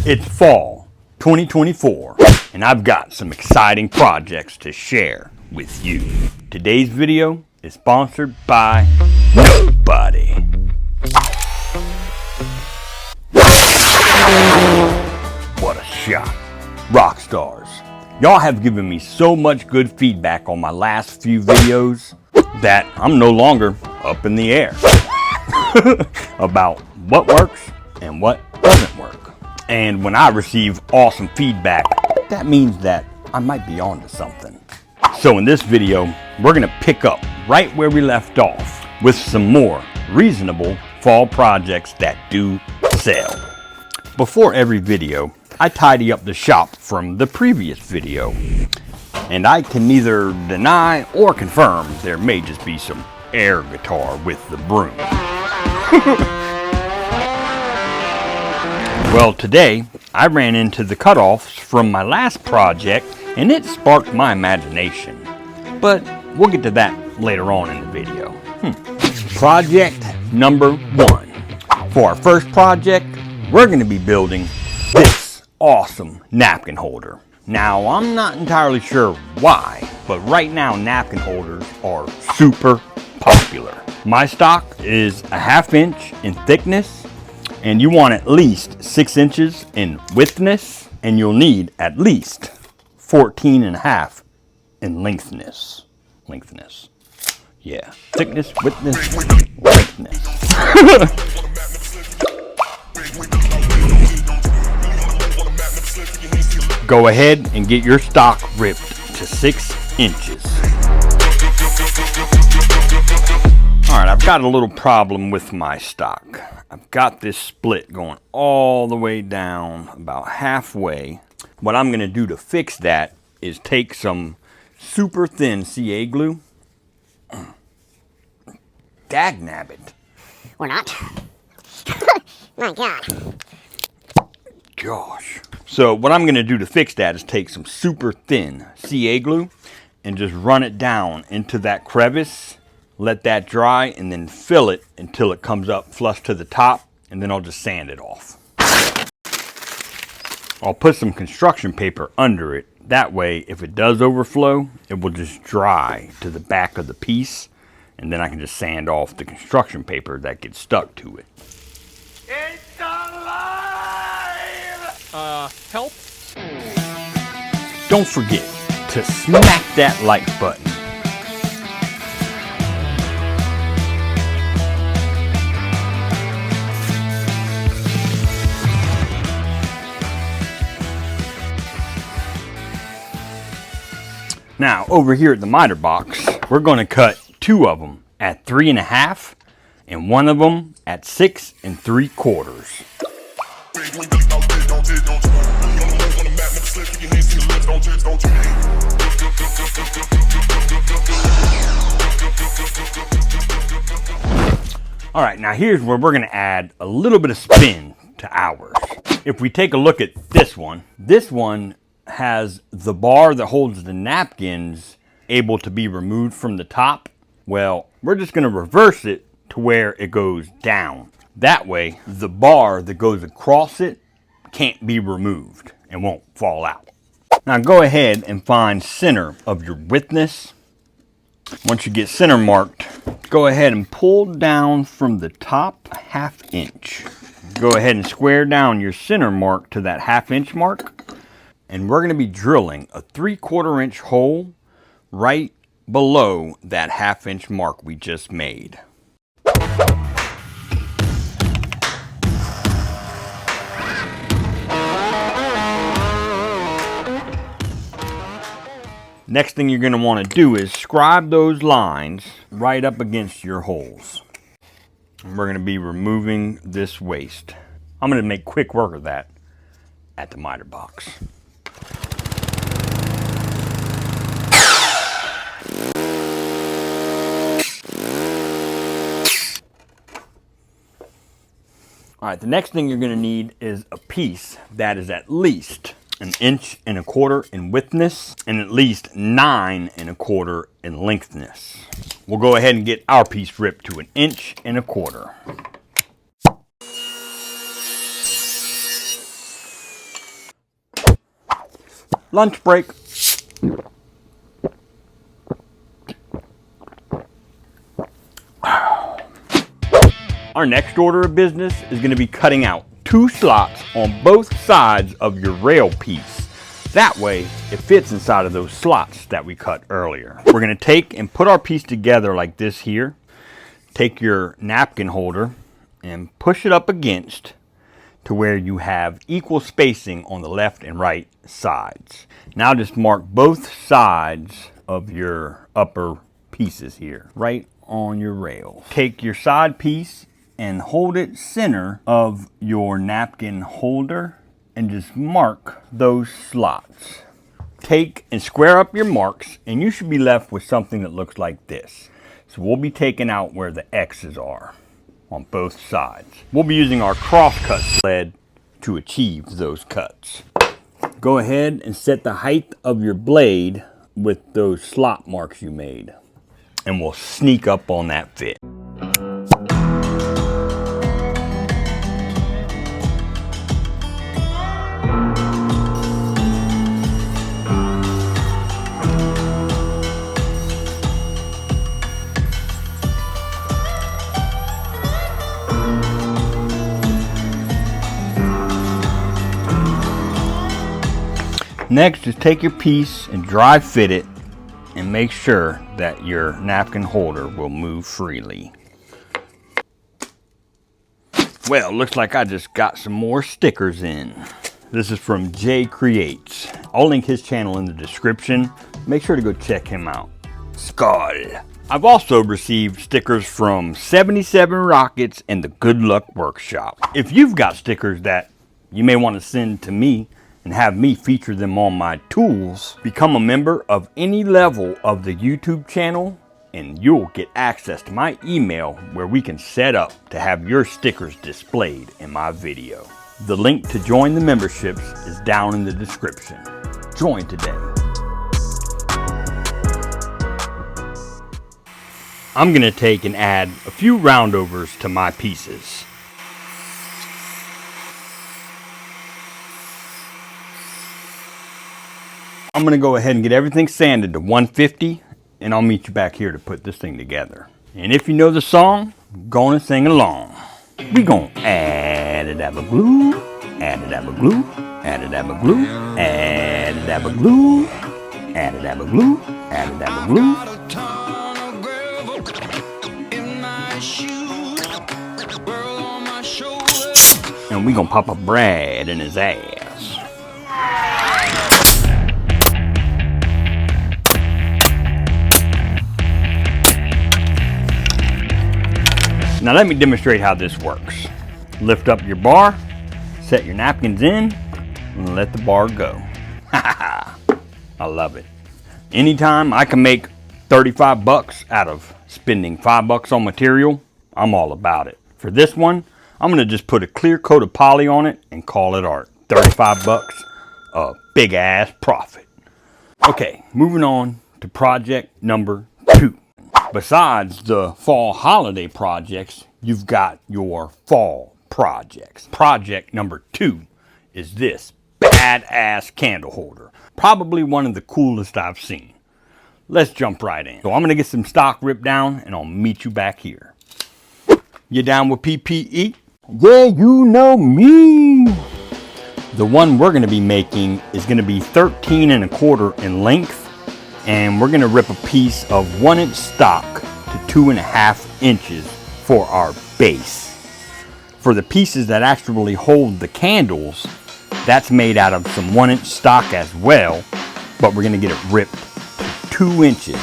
It's fall 2024, and I've got some exciting projects to share with you. Today's video is sponsored by nobody. What a shot. Rock stars. Y'all have given me so much good feedback on my last few videos that I'm no longer up in the air about what works and what doesn't work. And when I receive awesome feedback, that means that I might be on to something. So in this video, we're gonna pick up right where we left off with some more reasonable fall projects that do sell. Before every video, I tidy up the shop from the previous video, and I can neither deny or confirm there may just be some air guitar with the broom. Well, today I ran into the cutoffs from my last project and it sparked my imagination, but we'll get to that later on in the video. Project number 1. For our first project, we're going to be building this awesome napkin holder. Now, I'm not entirely sure why, but right now napkin holders are super popular. My stock is a 1/2 inch in thickness, and you want at least 6 inches in widthness, and you'll need at least 14.5 in lengthness. Yeah, thickness, widthness, lengthness. Go ahead and get your stock ripped to 6 inches. Alright, I've got a little problem with my stock. I've got this split going all the way down about halfway. What I'm going to do to fix that is take some super thin CA glue. Dagnabbit. Or not. My God. Gosh. So what I'm going to do to fix that is take some super thin CA glue and just run it down into that crevice. Let that dry and then fill it until it comes up flush to the top, and then I'll just sand it off. I'll put some construction paper under it. That way, if it does overflow, it will just dry to the back of the piece, and then I can just sand off the construction paper that gets stuck to it. It's alive! Help? Don't forget to smack that like button. Now, over here at the miter box, we're going to cut 2 of them at 3.5 and 1 of them at 6 3/4. All right, now here's where we're going to add a little bit of spin to ours. If we take a look at this one has the bar that holds the napkins able to be removed from the top. Well, we're just going to reverse it to where it goes down. That way, the bar that goes across it can't be removed and won't fall out. Now go ahead and find center of your widthness. Once you get center marked, go ahead and pull down from the top 1/2 inch. Go ahead and square down your center mark to that 1/2 inch mark. And we're going to be drilling a 3/4 inch hole right below that 1/2 inch mark we just made. Next thing you're going to want to do is scribe those lines right up against your holes. And we're going to be removing this waste. I'm going to make quick work of that at the miter box. All right, the next thing you're going to need is a piece that is at least 1.25 inches in widthness and at least 9 1/4 in lengthness. We'll go ahead and get our piece ripped to 1.25 inches. Lunch break. Our next order of business is going to be cutting out 2 slots on both sides of your rail piece. That way it fits inside of those slots that we cut earlier. We're going to take and put our piece together like this here. Take your napkin holder and push it up against to where you have equal spacing on the left and right sides. Now just mark both sides of your upper pieces here, right on your rail. Take your side piece and hold it center of your napkin holder and just mark those slots. Take and square up your marks and you should be left with something that looks like this. So we'll be taking out where the X's are on both sides. We'll be using our crosscut sled to achieve those cuts. Go ahead and set the height of your blade with those slot marks you made, and we'll sneak up on that fit. Next is take your piece and dry fit it and make sure that your napkin holder will move freely. Well, looks like I just got some more stickers in. This is from Jay Creates. I'll link his channel in the description. Make sure to go check him out. Skull. I've also received stickers from 77 Rockets and the Good Luck Workshop. If you've got stickers that you may want to send to me and have me feature them on my tools, become a member of any level of the YouTube channel and you'll get access to my email where we can set up to have your stickers displayed in my video. The link to join the memberships is down in the description. Join today. I'm going to take and add a few roundovers to my pieces. I'm going to go ahead and get everything sanded to 150 and I'll meet you back here to put this thing together. And if you know the song, go and sing along. We gon' add a dab of glue, add a dab of glue, add a dab of glue, add a dab of glue, add a dab of glue, add a dab of glue. And we gonna pop a Brad in his ass. Now let me demonstrate how this works. Lift up your bar, set your napkins in, and let the bar go. I love it. Anytime I can make 35 bucks out of spending 5 bucks on material, I'm all about it. For this one, I'm gonna just put a clear coat of poly on it and call it art. 35 bucks, a big ass profit. Okay, moving on to project number 2. Besides the fall holiday projects, you've got your fall projects. Project number 2 is this badass candle holder. Probably one of the coolest I've seen. Let's jump right in. So I'm gonna get some stock ripped down and I'll meet you back here. You down with PPE? Yeah, you know me. The one we're gonna be making is gonna be 13 1/4 in length. And we're gonna rip a piece of 1-inch stock to 2.5 inches for our base. For the pieces that actually hold the candles, that's made out of some 1-inch stock as well, but we're gonna get it ripped to 2 inches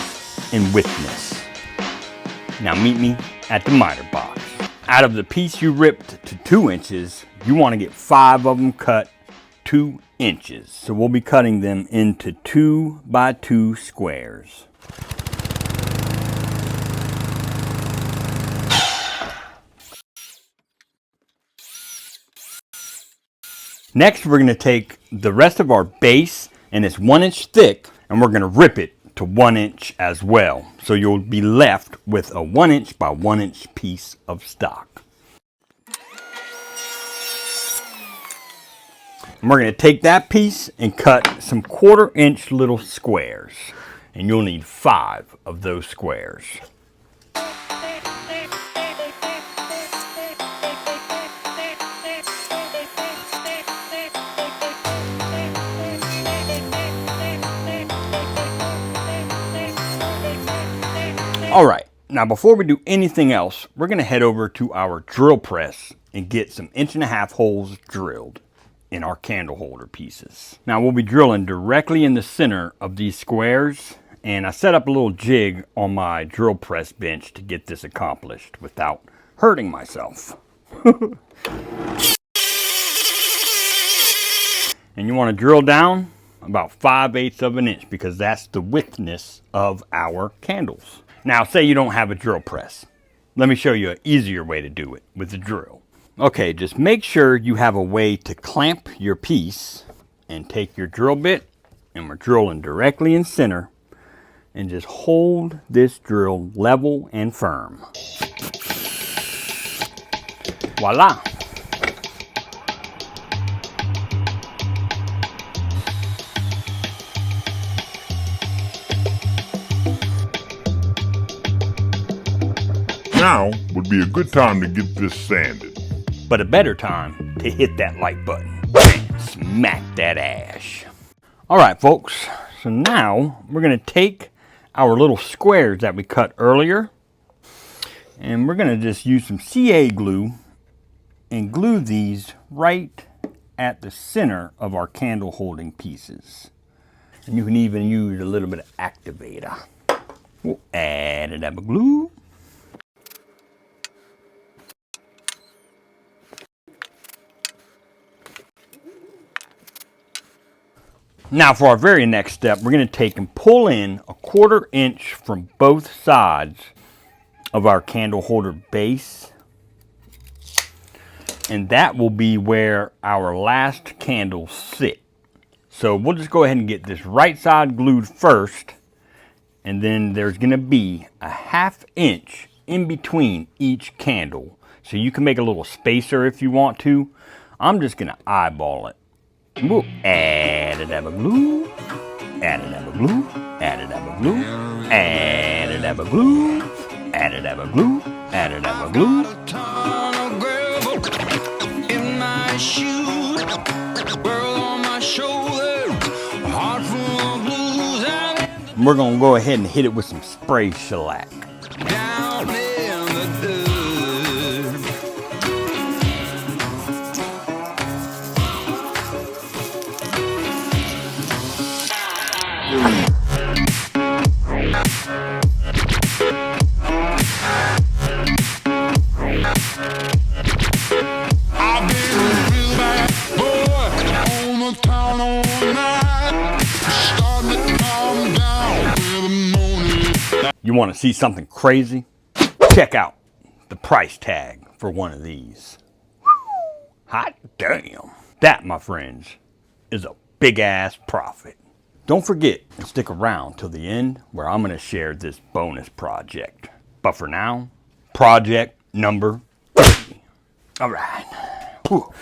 in widthness. Now meet me at the miter box. Out of the piece you ripped to 2 inches, you wanna get 5 of them cut 2 inches. So we'll be cutting them into 2 by 2 squares. Next, we're going to take the rest of our base, and it's 1 inch thick, and we're going to rip it to 1 inch as well. So you'll be left with a 1 inch by 1 inch piece of stock. And we're going to take that piece and cut some 1/4 inch little squares. And you'll need 5 of those squares. All right, now before we do anything else, we're going to head over to our drill press and get some 1.5" holes drilled in our candle holder pieces. Now we'll be drilling directly in the center of these squares, and I set up a little jig on my drill press bench to get this accomplished without hurting myself. And you want to drill down about 5/8 of an inch because that's the widthness of our candles. Now say you don't have a drill press. Let me show you an easier way to do it with the drill. Okay, just make sure you have a way to clamp your piece and take your drill bit, and we're drilling directly in center, and just hold this drill level and firm. Voila. Now would be a good time to get this sanded. But a better time to hit that like button. Smack that ash. All right, folks. So now we're going to take our little squares that we cut earlier, and we're going to just use some CA glue and glue these right at the center of our candle holding pieces. And you can even use a little bit of activator. We'll add a dab of glue. Now for our very next step, we're going to take and pull in a 1/4 inch from both sides of our candle holder base. And that will be where our last candles sit. So we'll just go ahead and get this right side glued first. And then there's going to be a 1/2 inch in between each candle. So you can make a little spacer if you want to. I'm just going to eyeball it. We'll add a dab of glue, add a dab of glue, add a dab of glue, add a dab of glue, add a dab of glue, add a dab of glue. We're going to go ahead and hit it with some spray shellac. You want to see something crazy? Check out the price tag for one of these. Hot damn. That, my friends, is a big ass profit. Don't forget to stick around till the end where I'm going to share this bonus project. But for now, project number 3. All right. Whew.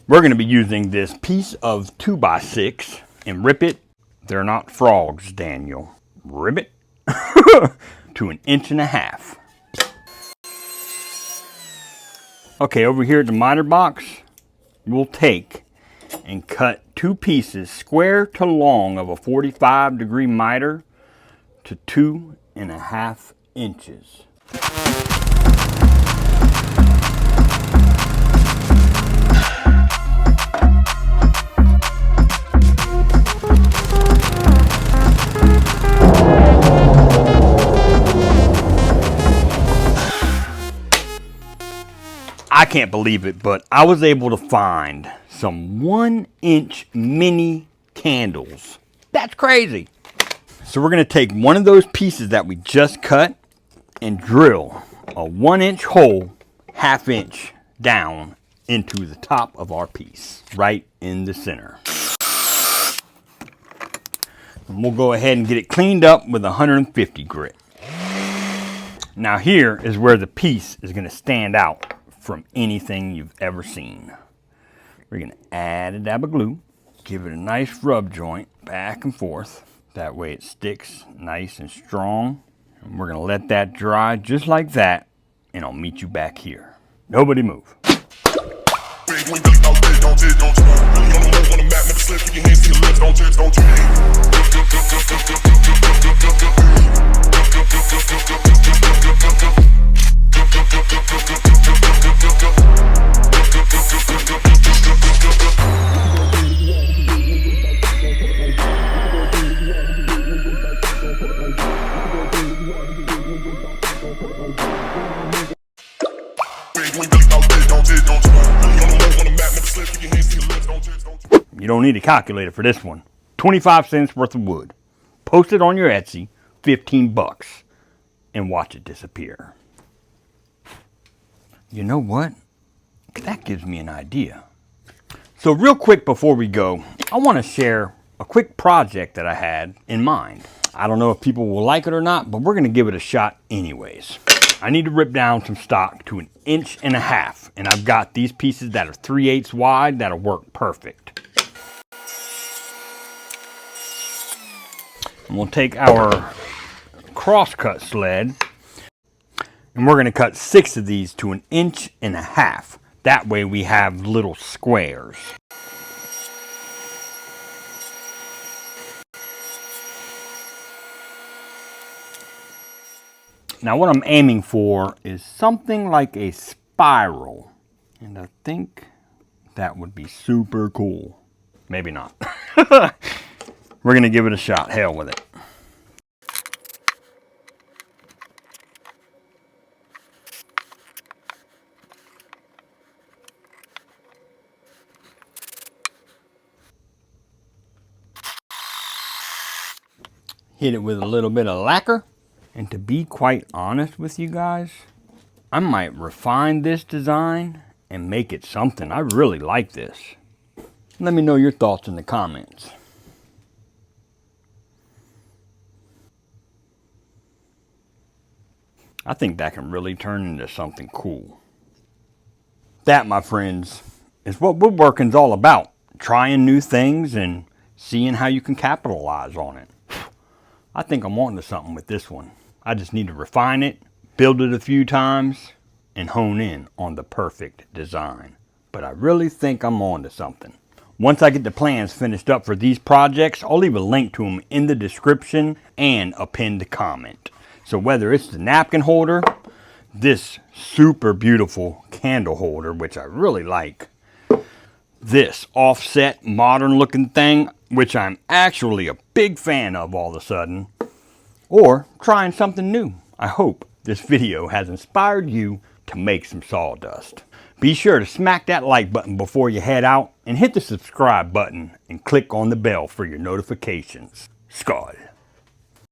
We're going to be using this piece of 2x6 and rip it. They're not frogs, Daniel. Rip it to 1.5 inches. Okay, over here at the miter box, we'll take and cut 2 pieces square to long of a 45-degree miter to 2.5 inches. I can't believe it, but I was able to find some 1-inch mini candles. That's crazy. So we're going to take one of those pieces that we just cut and drill a 1-inch hole 1/2 inch down into the top of our piece, right in the center. And we'll go ahead and get it cleaned up with 150 grit. Now here is where the piece is going to stand out from anything you've ever seen. We're gonna add a dab of glue, give it a nice rub joint back and forth. That way it sticks nice and strong. And we're gonna let that dry just like that, and I'll meet you back here. Nobody move. You don't need a calculator for this one. 25 cents worth of wood. Post it on your Etsy, 15 bucks, and watch it disappear. You know what? That gives me an idea. So real quick before we go, I want to share a quick project that I had in mind. I don't know if people will like it or not, but we're going to give it a shot anyways. I need to rip down some stock to 1.5 inches, and I've got these pieces that are 3/8 wide that'll work perfect. And we'll take our crosscut sled, and we're going to cut 6 of these to 1.5 inches. That way we have little squares. Now what I'm aiming for is something like a spiral. And I think that would be super cool. Maybe not. We're going to give it a shot. Hell with it. Hit it with a little bit of lacquer. And to be quite honest with you guys, I might refine this design and make it something. I really like this. Let me know your thoughts in the comments. I think that can really turn into something cool. That, my friends, is what woodworking's all about. Trying new things and seeing how you can capitalize on it. I think I'm on to something with this one. I just need to refine it, build it a few times, and hone in on the perfect design. But I really think I'm on to something. Once I get the plans finished up for these projects, I'll leave a link to them in the description and a pinned comment. So whether it's the napkin holder, this super beautiful candle holder, which I really like, this offset modern looking thing, which I'm actually a big fan of all of a sudden, or trying something new. I hope this video has inspired you to make some sawdust. Be sure to smack that like button before you head out and hit the subscribe button and click on the bell for your notifications. Skull.